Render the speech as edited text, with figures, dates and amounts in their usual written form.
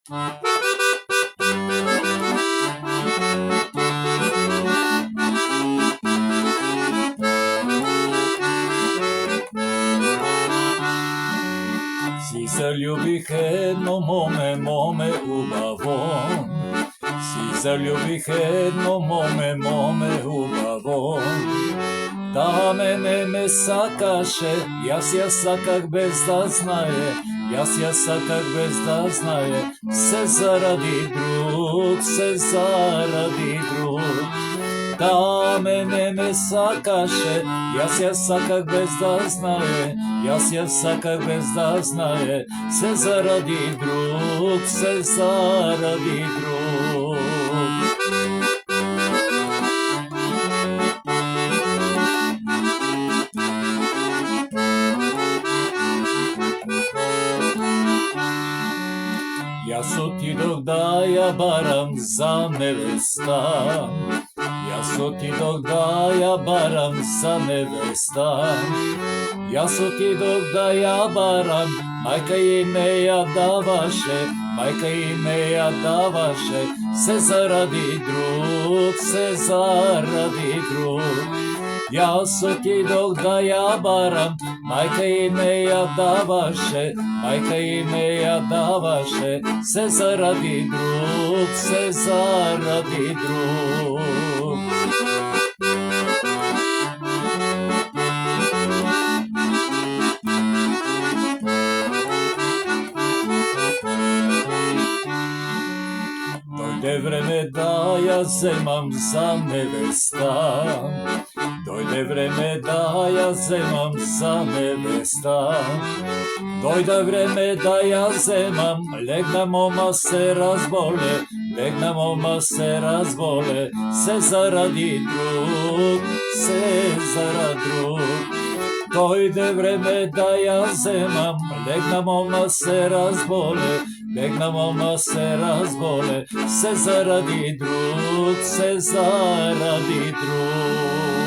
Си заљубих едно моме убаво, си заљубих едно моме убаво. Таа мене ме сакаше, јас ја саках без да знае, јас ја саках без да знае, се заради друг, се заради друг. Таа мене ме сакаше, јас ја саках без да знае, јас ја саках без да знае, се заради друг, се заради друг. Јас отидох да ја барам за невеста, јас отидох да ја барам за невеста, јас отидох да ја барам, мајка и ме ја даваше, мајка и ме ја даваше, се заради друг, се заради друг. Јас отидох да ја барам, мајка и ме ја даваше, мајка и ме ја даваше, се заради друг, се заради друг. Дојде време да ја земам за невеста, дојде време да ја земам за невеста, дојде време да ја земам, легна мома се разболе, легна мома се разболе, се заради друг, се заради друг. Дојде време да ја земам, легна мома се разболе, легна мома се разболе, се заради друг, се заради друг.